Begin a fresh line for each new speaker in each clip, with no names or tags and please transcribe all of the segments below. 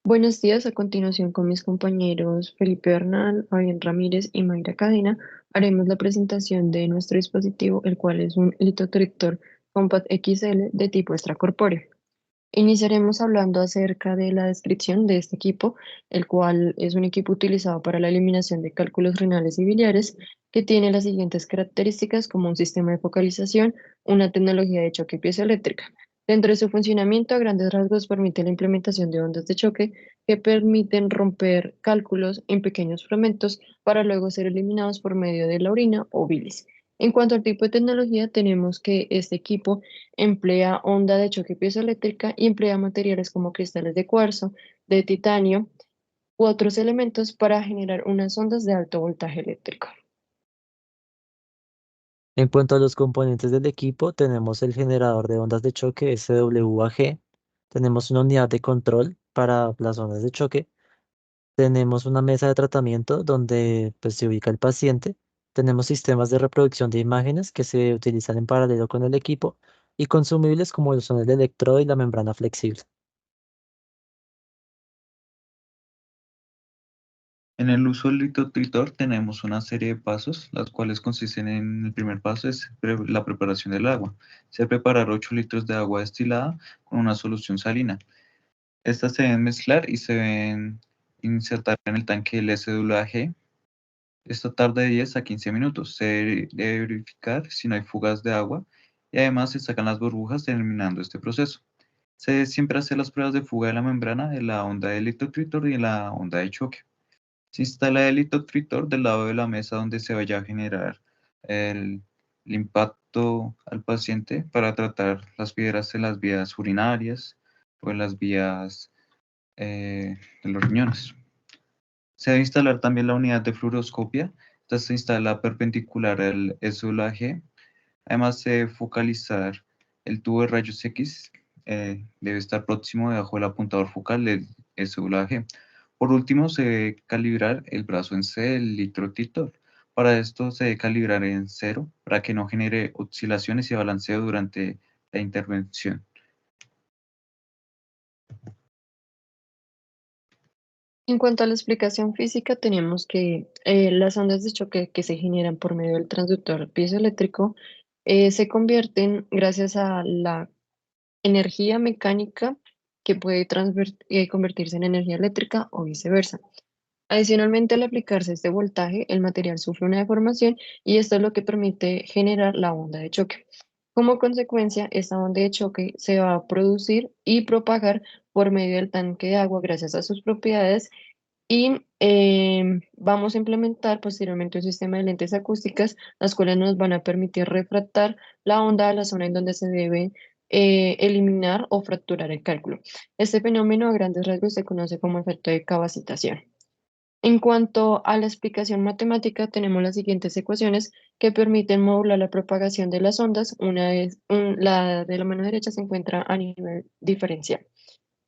Buenos días, a continuación con mis compañeros Felipe Bernal, Fabián Ramírez y Mayra Cadena, haremos la presentación de nuestro dispositivo, el cual es un litotriptor Compact XL de tipo extracorpóreo. Iniciaremos hablando acerca de la descripción de este equipo, el cual es un equipo utilizado para la eliminación de cálculos renales y biliares, que tiene las siguientes características como un sistema de focalización, una tecnología de choque piezoeléctrica. Dentro de su funcionamiento, a grandes rasgos, permite la implementación de ondas de choque que permiten romper cálculos en pequeños fragmentos para luego ser eliminados por medio de la orina o bilis. En cuanto al tipo de tecnología, tenemos que este equipo emplea onda de choque piezoeléctrica y emplea materiales como cristales de cuarzo, de titanio u otros elementos para generar unas ondas de alto voltaje eléctrico.
En cuanto a los componentes del equipo, tenemos el generador de ondas de choque SWAG, tenemos una unidad de control para las ondas de choque, tenemos una mesa de tratamiento donde pues, se ubica el paciente, tenemos sistemas de reproducción de imágenes que se utilizan en paralelo con el equipo y consumibles como lo son el electrodo y la membrana flexible.
En el uso del litotritor tenemos una serie de pasos, las cuales consisten en el primer paso es la preparación del agua. Se debe preparar 8 litros de agua destilada con una solución salina. Estas se deben mezclar y se deben insertar en el tanque del SWAG. Esto tarda de 10 a 15 minutos. Se debe verificar si no hay fugas de agua y además se sacan las burbujas terminando este proceso. Se debe siempre hacer las pruebas de fuga de la membrana de la onda de litotritor y de la onda de choque. Se instala el litotritor del lado de la mesa donde se vaya a generar el impacto al paciente para tratar las piedras en las vías urinarias o en las vías de los riñones. Se debe instalar también la unidad de fluoroscopia. Esta se instala perpendicular al SWAG. Además, se debe focalizar el tubo de rayos X. Debe estar próximo debajo del apuntador focal del SWAG. Por último, se debe calibrar el brazo en C del litrotitor. Para esto se debe calibrar en cero para que no genere oscilaciones y balanceo durante la intervención.
En cuanto a la explicación física, tenemos que las ondas de choque que se generan por medio del transductor piezoeléctrico se convierten gracias a la energía mecánica que puede convertirse en energía eléctrica o viceversa. Adicionalmente, al aplicarse este voltaje, el material sufre una deformación y esto es lo que permite generar la onda de choque. Como consecuencia, esta onda de choque se va a producir y propagar por medio del tanque de agua gracias a sus propiedades y vamos a implementar posteriormente un sistema de lentes acústicas, las cuales nos van a permitir refractar la onda a la zona en donde se debe eliminar o fracturar el cálculo. Este fenómeno a grandes rasgos se conoce como efecto de cavacitación. En cuanto a la explicación matemática, tenemos las siguientes ecuaciones que permiten modular la propagación de las ondas. La de la mano derecha se encuentra a nivel diferencial.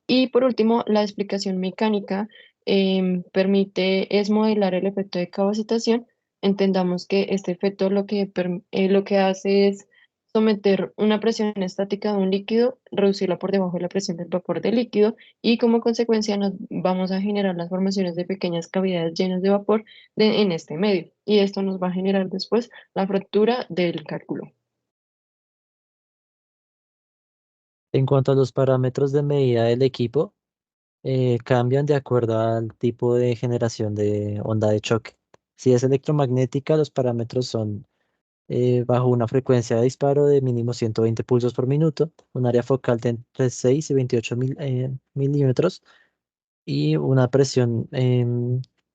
Y por último, la explicación mecánica es modelar el efecto de cavacitación. Entendamos que este efecto lo que hace es someter una presión estática de un líquido, reducirla por debajo de la presión del vapor del líquido y como consecuencia nos vamos a generar las formaciones de pequeñas cavidades llenas de vapor en este medio. Y esto nos va a generar después la fractura del cálculo.
En cuanto a los parámetros de medida del equipo, cambian de acuerdo al tipo de generación de onda de choque. Si es electromagnética, los parámetros son bajo una frecuencia de disparo de mínimo 120 pulsos por minuto, un área focal de entre 6 y 28 milímetros y una presión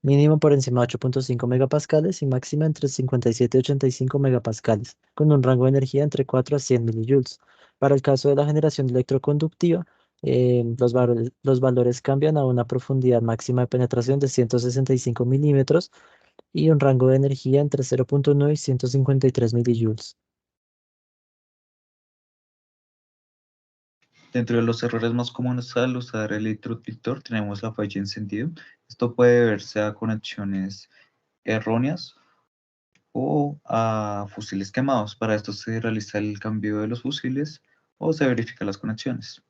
mínimo por encima de 8,5 megapascales y máxima entre 57 y 85 megapascales, con un rango de energía entre 4 a 100 milijoules. Para el caso de la generación electroconductiva, los valores cambian a una profundidad máxima de penetración de 165 milímetros y un rango de energía entre 0,9 y 153 milijoules.
Dentro de los errores más comunes al usar el litotritor tenemos la falla encendido. Esto puede deberse a conexiones erróneas o a fusiles quemados. Para esto se realiza el cambio de los fusiles o se verifican las conexiones.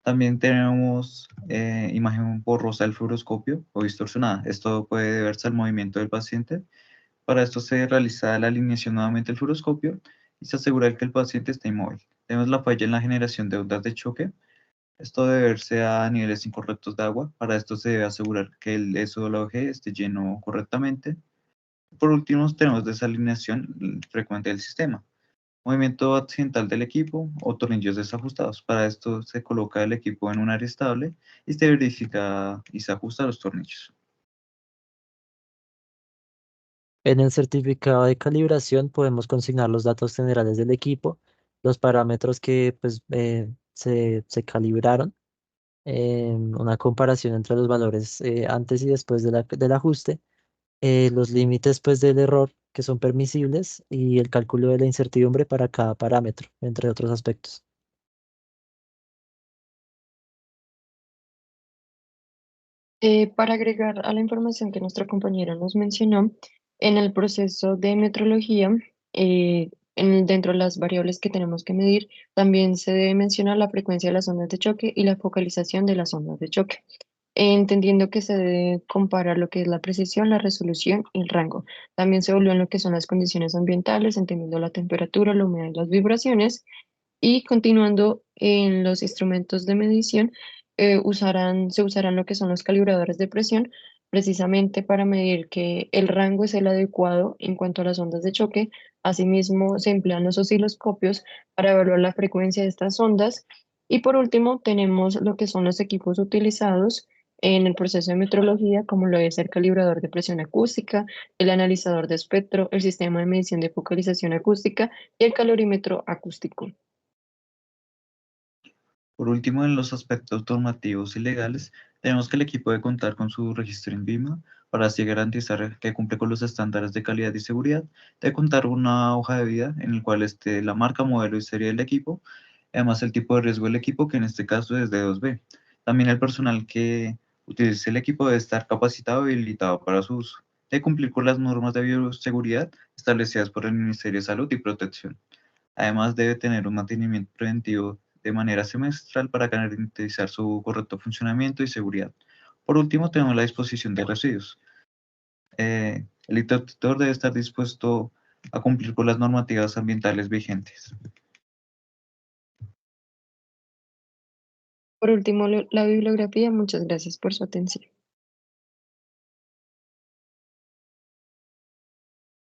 También tenemos imagen borrosa del fluoroscopio o distorsionada. Esto puede deberse al movimiento del paciente. Para esto se realiza la alineación nuevamente del fluoroscopio y se asegura que el paciente esté inmóvil. Tenemos la falla en la generación de ondas de choque. Esto debe verse a niveles incorrectos de agua. Para esto se debe asegurar que el SWG esté lleno correctamente. Por último, tenemos desalineación frecuente del sistema. Movimiento accidental del equipo o tornillos desajustados. Para esto se coloca el equipo en un área estable y se verifica y se ajusta los tornillos.
En el certificado de calibración podemos consignar los datos generales del equipo, los parámetros que pues, se calibraron, una comparación entre los valores antes y después del ajuste, los límites pues, del error que son permisibles y el cálculo de la incertidumbre para cada parámetro, entre otros aspectos.
Para agregar a la información que nuestra compañera nos mencionó, en el proceso de metrología, dentro de las variables que tenemos que medir, también se debe mencionar la frecuencia de las ondas de choque y la focalización de las ondas de choque, entendiendo que se debe comparar lo que es la precisión, la resolución y el rango. También se evalúan lo que son las condiciones ambientales, entendiendo la temperatura, la humedad y las vibraciones. Y continuando en los instrumentos de medición, se usarán lo que son los calibradores de presión, precisamente para medir que el rango es el adecuado en cuanto a las ondas de choque. Asimismo, se emplean los osciloscopios para evaluar la frecuencia de estas ondas. Y por último, tenemos lo que son los equipos utilizados en el proceso de metrología, como lo es el calibrador de presión acústica, el analizador de espectro, el sistema de medición de focalización acústica y el calorímetro acústico.
Por último, en los aspectos normativos y legales, tenemos que el equipo debe contar con su registro en BIMA para así garantizar que cumple con los estándares de calidad y seguridad. Debe contar una hoja de vida en el cual esté la marca, modelo y serie del equipo, además el tipo de riesgo del equipo, que en este caso es de 2B. También el personal que utilice el equipo debe estar capacitado y habilitado para su uso. Debe cumplir con las normas de bioseguridad establecidas por el Ministerio de Salud y Protección. Además, debe tener un mantenimiento preventivo de manera semestral para garantizar su correcto funcionamiento y seguridad. Por último, tenemos la disposición de residuos. El interruptor debe estar dispuesto a cumplir con las normativas ambientales vigentes.
Por último, la bibliografía. Muchas gracias por su atención.